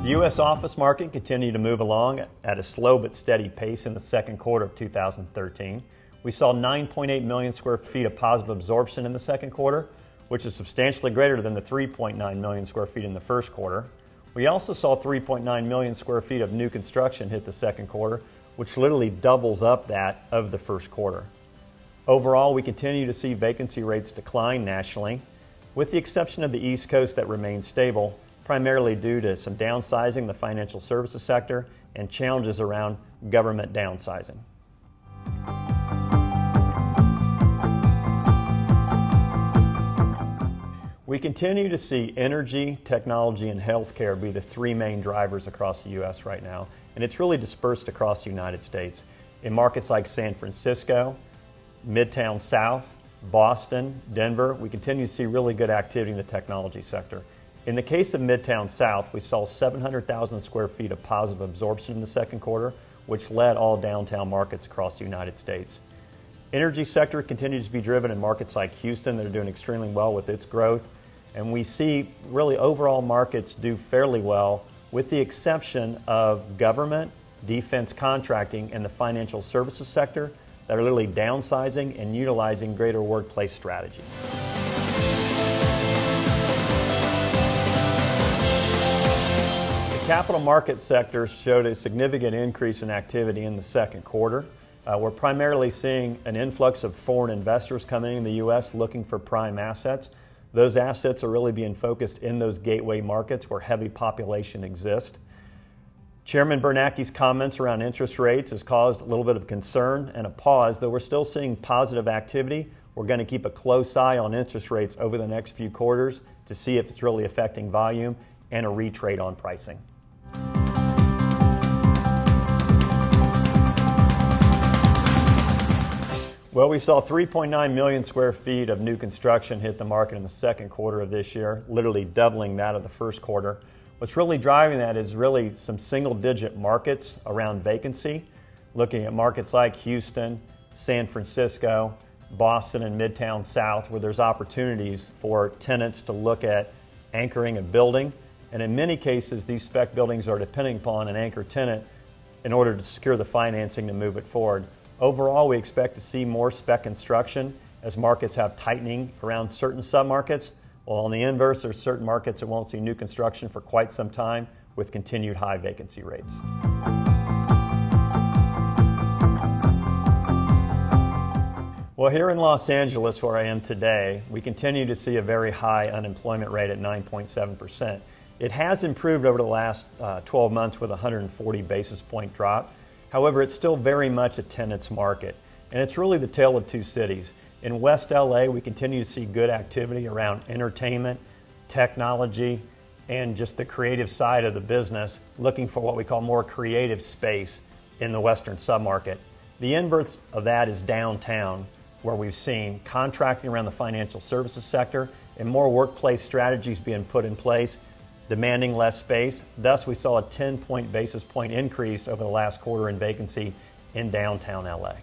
The U.S. office market continued to move along at a slow but steady pace in the second quarter of 2013. We saw 9.8 million square feet of positive absorption in the second quarter, which is substantially greater than the 3.9 million square feet in the first quarter. We also saw 3.9 million square feet of new construction hit the second quarter, which literally doubles up that of the first quarter. Overall, we continue to see vacancy rates decline nationally, with the exception of the East Coast that remains stable, primarily due to some downsizing in the financial services sector and challenges around government downsizing. We continue to see energy, technology, and healthcare be the three main drivers across the U.S. right now, and it's really dispersed across the United States. In markets like San Francisco, Midtown South, Boston, Denver, we continue to see really good activity in the technology sector. In the case of Midtown South, we saw 700,000 square feet of positive absorption in the second quarter, which led all downtown markets across the United States. Energy sector continues to be driven in markets like Houston that are doing extremely well with its growth, and we see really overall markets do fairly well with the exception of government, defense contracting, and the financial services sector that are literally downsizing and utilizing greater workplace strategy. The capital market sector showed a significant increase in activity in the second quarter. We're primarily seeing an influx of foreign investors coming in the U.S. looking for prime assets. Those assets are really being focused in those gateway markets where heavy population exists. Chairman Bernanke's comments around interest rates has caused a little bit of concern and a pause. Though we're still seeing positive activity, we're going to keep a close eye on interest rates over the next few quarters to see if it's really affecting volume and a retrade on pricing. Well, we saw 3.9 million square feet of new construction hit the market in the second quarter of this year, literally doubling that of the first quarter. What's really driving that is really some single-digit markets around vacancy, looking at markets like Houston, San Francisco, Boston, and Midtown South, where there's opportunities for tenants to look at anchoring a building. And in many cases, these spec buildings are depending upon an anchor tenant in order to secure the financing to move it forward. Overall, we expect to see more spec construction as markets have tightening around certain submarkets. While on the inverse, there's certain markets that won't see new construction for quite some time with continued high vacancy rates. Well, here in Los Angeles, where I am today, we continue to see a very high unemployment rate at 9.7%. It has improved over the last 12 months with a 140 basis point drop. However, it's still very much a tenant's market, and it's really the tale of two cities. In West LA, we continue to see good activity around entertainment, technology, and just the creative side of the business, looking for what we call more creative space in the western submarket. The inverse of that is downtown, where we've seen contracting around the financial services sector and more workplace strategies being put in place, demanding less space. Thus, we saw a 10 basis point increase over the last quarter in vacancy in downtown LA.